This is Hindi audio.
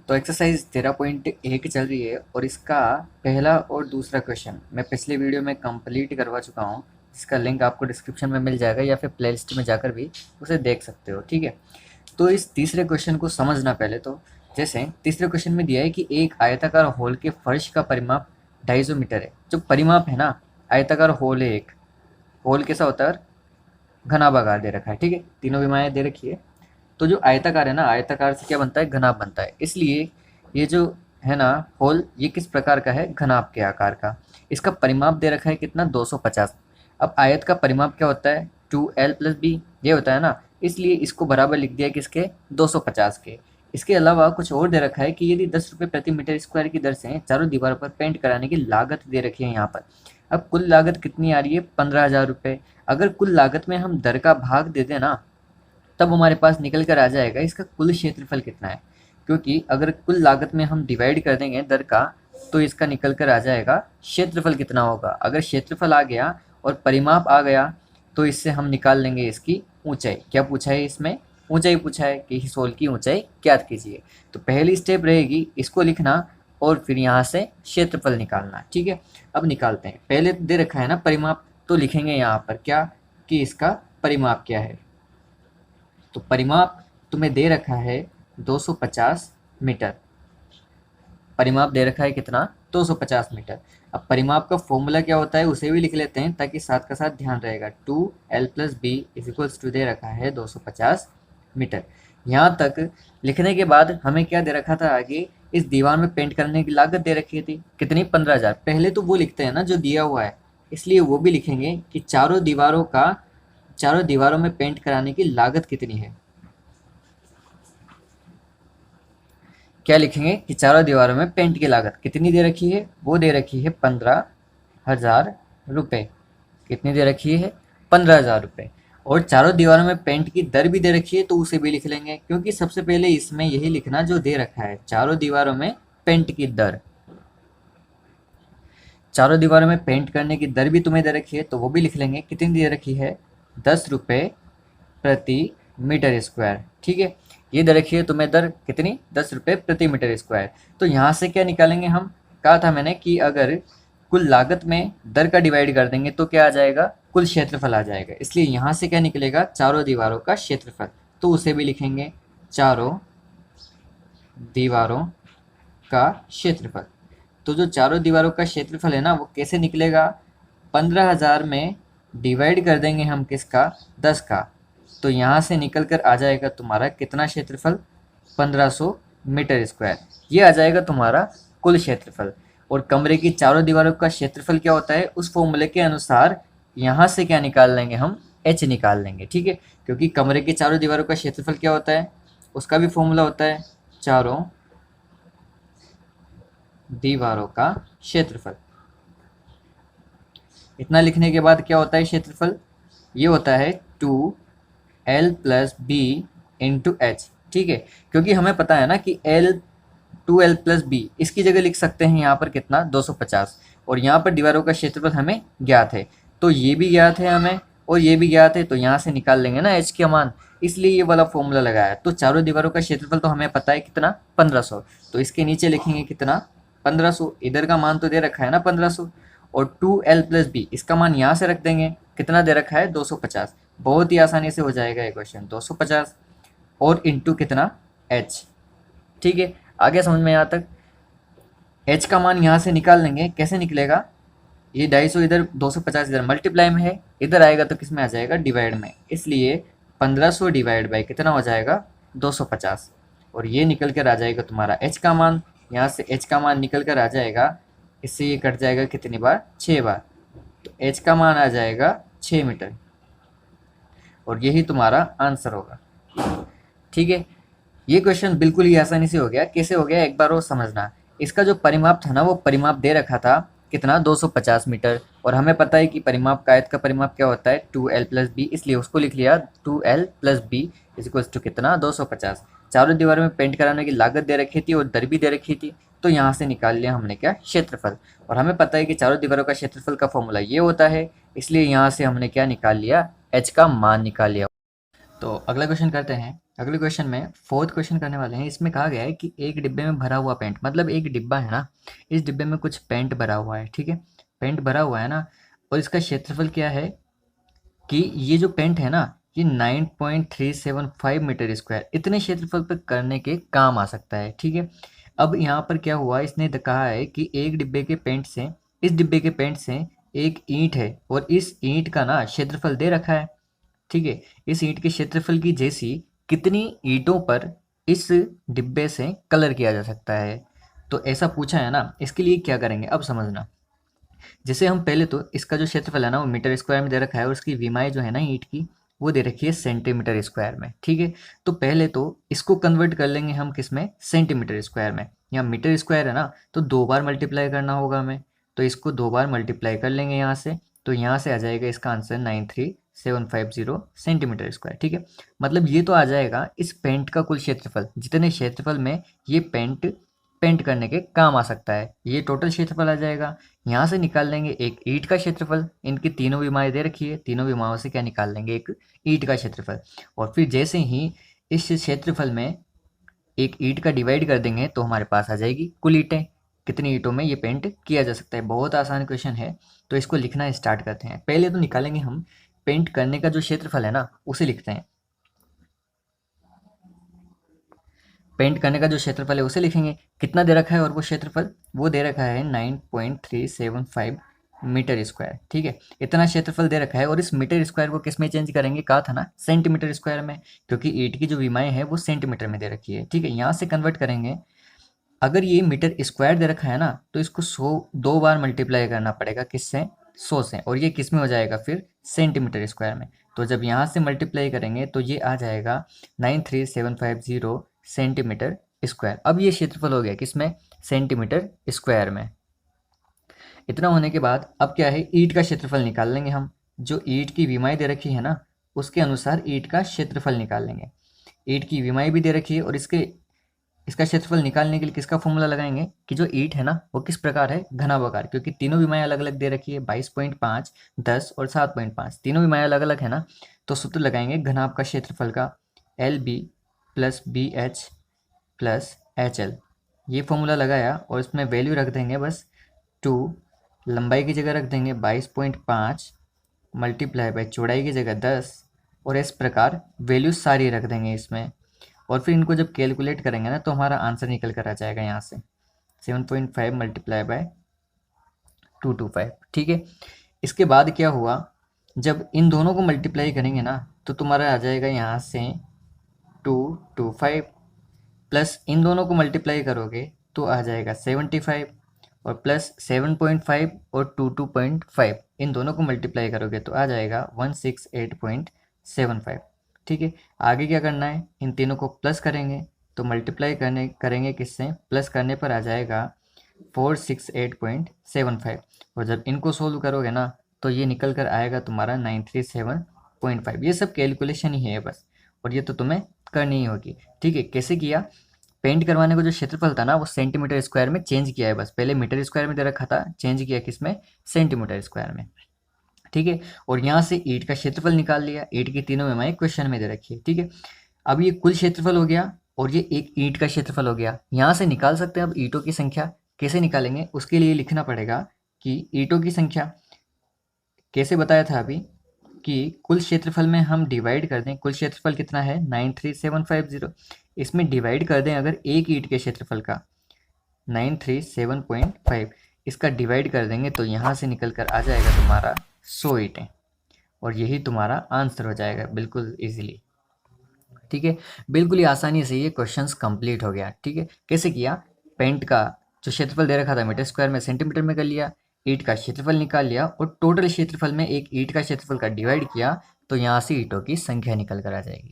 तो एक्सरसाइज 13.1 चल रही है और इसका पहला और दूसरा क्वेश्चन मैं पिछले वीडियो में कंप्लीट करवा चुका हूँ, जिसका लिंक आपको डिस्क्रिप्शन में मिल जाएगा या फिर प्लेलिस्ट में जाकर भी उसे देख सकते हो। ठीक है, तो इस तीसरे क्वेश्चन को समझना पहले तो। जैसे तीसरे क्वेश्चन में दिया है कि एक आयताकार होल के फर्श का परिमाप 250 मीटर है। जो परिमाप है ना, आयताकार होल है एक, होल कैसा होता है, घनाभागाकार दे रखा है। ठीक है, तीनों विमाएँ दे रखी है। तो जो आयताकार है ना, आयताकार से क्या बनता है, घनाभ बनता है। इसलिए ये जो है ना होल, ये किस प्रकार का है, घनाभ के आकार का। इसका परिमाप दे रखा है कितना, 250। अब आयत का परिमाप क्या होता है, 2l+b, ये होता है ना। इसलिए इसको बराबर लिख दिया किसके, 250 के। इसके अलावा कुछ और दे रखा है कि यदि 10 रुपये प्रति मीटर स्क्वायर की दर से चारों दीवारों पर पेंट कराने की लागत दे रखी है यहाँ पर। अब कुल लागत कितनी आ रही है, 15,000 रुपये। अगर कुल लागत में हम दर का भाग दे दें ना, तब हमारे पास निकल कर आ जाएगा इसका कुल क्षेत्रफल कितना है। क्योंकि अगर कुल लागत में हम डिवाइड कर देंगे दर का, तो इसका निकल कर आ जाएगा क्षेत्रफल कितना होगा। अगर क्षेत्रफल आ गया और परिमाप आ गया, तो इससे हम निकाल लेंगे इसकी ऊंचाई। क्या पूछा है इसमें, ऊंचाई पूछा है कि इस होल की ऊंचाई ज्ञात कीजिए। तो पहली स्टेप रहेगी इसको लिखना और फिर यहाँ से क्षेत्रफल निकालना। ठीक है, अब निकालते हैं। पहले दे रखा है ना परिमाप, तो लिखेंगे यहाँ पर क्या, कि इसका परिमाप क्या है। तो परिमाप तुम्हें दे रखा है 250 मीटर। परिमाप दे रखा है कितना, 250 मीटर। अब परिमाप का फॉर्मूला क्या होता है उसे भी लिख लेते हैं, ताकि साथ का साथ ध्यान रहेगा। 2l+b इक्वल्स टू दे रखा है 250 मीटर। यहाँ तक लिखने के बाद हमें क्या दे रखा था, आगे इस दीवार में पेंट करने की लागत दे रखी थी कितनी, 15,000। पहले तो वो लिखते हैं ना जो दिया हुआ है, इसलिए वो भी लिखेंगे कि चारों दीवारों में पेंट कराने की लागत कितनी है। क्या लिखेंगे कि चारों दीवारों में पेंट की लागत कितनी दे रखी है, वो दे रखी है 15,000 रुपये। कितनी दे रखी है, 15,000 रुपये। और चारों दीवारों में पेंट की दर भी दे रखी है, तो उसे भी लिख लेंगे, क्योंकि सबसे पहले इसमें यही लिखना जो दे रखा है, चारों दीवारों में पेंट की दर। चारों दीवारों में पेंट करने की दर भी तुम्हें दे रखी है, तो वो भी लिख लेंगे। कितनी दे रखी है, 10 रुपये प्रति मीटर स्क्वायर। ठीक है, ये दे रखी है तुम्हें दर कितनी, 10 रुपये प्रति मीटर स्क्वायर। तो यहाँ से क्या निकालेंगे हम, कहा था मैंने कि अगर कुल लागत में दर का डिवाइड कर देंगे तो क्या आ जाएगा, कुल क्षेत्रफल आ जाएगा। इसलिए यहाँ से क्या निकलेगा, चारों दीवारों का क्षेत्रफल। तो उसे भी लिखेंगे चारों दीवारों का क्षेत्रफल। तो जो चारों दीवारों का क्षेत्रफल है ना, वो कैसे निकलेगा, 15,000 में डिवाइड कर देंगे हम किसका, 10 का। तो यहाँ से निकल कर आ जाएगा तुम्हारा कितना क्षेत्रफल, 1500 मीटर स्क्वायर। ये आ जाएगा तुम्हारा कुल क्षेत्रफल। और कमरे की चारों दीवारों का क्षेत्रफल क्या होता है, उस फॉर्मूले के अनुसार यहाँ से क्या निकाल लेंगे हम, h निकाल लेंगे। ठीक है, क्योंकि कमरे की चारों दीवारों का क्षेत्रफल क्या होता है, उसका भी फॉर्मूला होता है चारों दीवारों का क्षेत्रफल। इतना लिखने के बाद क्या होता है क्षेत्रफल, ये होता है 2l+b इंटू एच। ठीक है, क्योंकि हमें पता है ना कि 2l+b, इसकी जगह लिख सकते हैं यहाँ पर कितना, 250। और यहाँ पर दीवारों का क्षेत्रफल हमें ज्ञात है, तो ये भी ज्ञात है हमें और ये भी ज्ञात है, तो यहाँ से निकाल लेंगे ना h का मान। इसलिए ये वाला फॉर्मूला लगाया। तो चारों दीवारों का क्षेत्रफल तो हमें पता है कितना, 1500। तो इसके नीचे लिखेंगे कितना, 1500। इधर का मान तो दे रखा है ना 1500, और 2l+b इसका मान यहाँ से रख देंगे, कितना दे रखा है, 250। बहुत ही आसानी से हो जाएगा ये क्वेश्चन, 250 और इंटू कितना, h। ठीक है, आगे समझ में यहाँ तक। h का मान यहाँ से निकाल लेंगे, कैसे निकलेगा, ये 250 इधर, 250 इधर, मल्टीप्लाई में है, इधर आएगा तो किस में आ जाएगा, डिवाइड में। इसलिए 1500 डिवाइड बाई कितना हो जाएगा, 250। और ये निकल कर आ जाएगा तुम्हारा h का मान। यहाँ से h का मान निकल कर आ जाएगा, इससे ये कट जाएगा कितनी बार, 6 बार। तो h का मान आ जाएगा 6 मीटर, और यही तुम्हारा आंसर होगा। ठीक है, ये क्वेश्चन बिल्कुल ही आसानी से हो गया। कैसे हो गया एक बार वो समझना। इसका जो परिमाप था ना, वो परिमाप दे रखा था कितना, 250 मीटर। और हमें पता है कि परिमाप का, आयत का परिमाप क्या होता है, 2l+b, इसलिए उसको लिख लिया 2l+b इक्वल्स टू कितना, 250। चारों दीवारों में पेंट कराने की लागत दे रखी थी और दर भी दे रखी थी, तो यहाँ से निकाल लिया हमने क्या, क्षेत्रफल। और हमें पता है कि चारों दीवारों का क्षेत्रफल का फॉर्मूला ये होता है, इसलिए यहाँ से हमने क्या निकाल लिया, h का मान निकाल लिया। तो अगला क्वेश्चन करते हैं। अगले क्वेश्चन में फोर्थ क्वेश्चन करने वाले हैं। इसमें कहा गया है कि एक डिब्बे में भरा हुआ पेंट, मतलब एक डिब्बा है ना, इस डिब्बे में कुछ पेंट भरा हुआ है, ठीक है, पेंट भरा हुआ है ना, और इसका क्षेत्रफल क्या है कि ये जो पेंट है ना, ये 9.375 मीटर स्क्वायर इतने क्षेत्रफल पर करने के काम आ सकता है, ठीक है। अब यहाँ पर क्या हुआ, इसने कहा है कि एक डिब्बे के पेंट से, इस डिब्बे के पेंट से एक ईंट है और इस ईंट का ना क्षेत्रफल दे रखा है, ठीक है। इस ईंट के क्षेत्रफल की जैसी कितनी ईंटों पर इस डिब्बे से कलर किया जा सकता है। तो ऐसा पूछा है ना, इसके लिए क्या करेंगे अब समझना। जैसे हम पहले तो इसका जो क्षेत्रफल है ना वो मीटर स्क्वायर में दे रखा है, और उसकी विमाएँ जो है ना ईंट की, वो दे रखी है सेंटीमीटर स्क्वायर में, ठीक है। तो पहले तो इसको कन्वर्ट कर लेंगे हम किस में, सेंटीमीटर स्क्वायर में। यहाँ मीटर स्क्वायर है ना, तो 2 बार मल्टीप्लाई करना होगा हमें, तो इसको 2 बार मल्टीप्लाई कर लेंगे यहाँ से। तो यहाँ से आ जाएगा इसका आंसर 93750 सेंटीमीटर स्क्वायर, ठीक है। मतलब ये तो आ जाएगा इस पेंट का कुल क्षेत्रफल, जितने क्षेत्रफल में ये पेंट पेंट करने के काम आ सकता है, ये टोटल क्षेत्रफल आ जाएगा। यहाँ से निकाल लेंगे एक ईंट का क्षेत्रफल, इनकी तीनों विमाएँ दे रखी है, तीनों विमाओं से क्या निकाल लेंगे, एक ईंट का क्षेत्रफल। और फिर जैसे ही इस क्षेत्रफल में एक ईंट का डिवाइड कर देंगे तो हमारे पास आ जाएगी कुल ईंटें, कितनी ईंटों में ये पेंट किया जा सकता है। बहुत आसान क्वेश्चन है, तो इसको लिखना स्टार्ट करते हैं। पहले तो निकालेंगे हम पेंट करने का जो क्षेत्रफल है ना, उसे लिखते हैं। पेंट करने का जो क्षेत्रफल है उसे लिखेंगे, कितना दे रखा है, और वो क्षेत्रफल वो दे रखा है 9.375 मीटर स्क्वायर, ठीक है। इतना क्षेत्रफल दे रखा है, और इस मीटर स्क्वायर को किस में चेंज करेंगे, कहा था ना सेंटीमीटर स्क्वायर में, क्योंकि ईंट की जो विमाएँ हैं वो सेंटीमीटर में दे रखी है, ठीक है। यहाँ से कन्वर्ट करेंगे। अगर ये मीटर स्क्वायर दे रखा है ना, तो इसको 2 बार मल्टीप्लाई करना पड़ेगा, किससे, 100 से, और ये किस में हो जाएगा फिर, सेंटीमीटर स्क्वायर में। तो जब यहाँ से मल्टीप्लाई करेंगे तो ये आ जाएगा 93750 सेंटीमीटर स्क्वायर। अब ये क्षेत्रफल हो गया किसमें, सेंटीमीटर स्क्वायर में। इतना होने के बाद अब क्या है, ईंट का क्षेत्रफल निकाल लेंगे हम। जो ईंट की विमाएँ दे रखी है ना, उसके अनुसार ईंट का क्षेत्रफल निकाल लेंगे। ईंट की विमाएँ भी दे रखी है, और इसका क्षेत्रफल निकालने के लिए किसका फॉर्मूला लगाएंगे कि जो ईंट है ना वो किस प्रकार है, घनाभागार, क्योंकि तीनों विमाएँ अलग अलग दे रखी है, 22.5, 10 और 7.5, तीनों विमाएँ अलग अलग है ना। तो सूत्र लगाएंगे घनाभ का क्षेत्रफल का, LB plus BH plus HL। ये फॉर्मूला लगाया और इसमें वैल्यू रख देंगे बस 2, लंबाई की जगह रख देंगे 22.5 मल्टीप्लाई बाई चौड़ाई की जगह 10, और इस प्रकार वैल्यू सारी रख देंगे इसमें। और फिर इनको जब कैलकुलेट करेंगे ना तो हमारा आंसर निकल कर आ जाएगा यहाँ से 7.5 मल्टीप्लाई बाय 225, ठीक है। इसके बाद क्या हुआ, जब इन दोनों को मल्टीप्लाई करेंगे ना तो तुम्हारा आ जाएगा यहाँ से 225, प्लस इन दोनों को मल्टीप्लाई करोगे तो आ जाएगा 75, और प्लस 7.5 और 22.5 इन दोनों को मल्टीप्लाई करोगे तो आ जाएगा 168.75, ठीक है। आगे क्या करना है, इन तीनों को प्लस करेंगे, तो मल्टीप्लाई करेंगे किससे, प्लस करने पर आ जाएगा 468.75, और जब इनको सोल्व करोगे ना तो ये निकल कर आएगा तुम्हारा 937.5। ये सब कैलकुलेशन ही है बस, और ये तो तुम्हें करनी ही होगी, ठीक है। कैसे किया, पेंट करवाने का जो क्षेत्रफल था ना वो सेंटीमीटर स्क्वायर में चेंज किया है बस, पहले मीटर स्क्वायर में दे रखा था, चेंज किया किस में, सेंटीमीटर स्क्वायर में, ठीक है। और यहाँ से ईंट का क्षेत्रफल निकाल लिया, ईंट की तीनों विमाएँ क्वेश्चन में दे रखी है, ठीक है। अब ये कुल क्षेत्रफल हो गया, और ये एक ईंट का क्षेत्रफल हो गया। यहाँ से निकाल सकते हैं अब ईंटों की संख्या। कैसे निकालेंगे, उसके लिए लिखना पड़ेगा कि ईंटों की संख्या कैसे बताया था अभी, कि कुल क्षेत्रफल में हम डिवाइड कर दें, कुल क्षेत्रफल कितना है 93750, इसमें डिवाइड कर दें अगर एक ईंट के क्षेत्रफल का 937.5, इसका डिवाइड कर देंगे तो यहाँ से निकल कर आ जाएगा तुम्हारा 100 ईंटें, और यही तुम्हारा आंसर हो जाएगा बिल्कुल इजीली, ठीक है। बिल्कुल ही आसानी से ये क्वेश्चंस कंप्लीट हो गया, ठीक है। कैसे किया, पेंट का जो क्षेत्रफल दे रखा था मीटर स्क्वायर में सेंटीमीटर में कर लिया, ईंट का क्षेत्रफल निकाल लिया, और टोटल क्षेत्रफल में एक ईंट का क्षेत्रफल का डिवाइड किया, तो यहाँ से ईंटों की संख्या निकल कर आ जाएगी।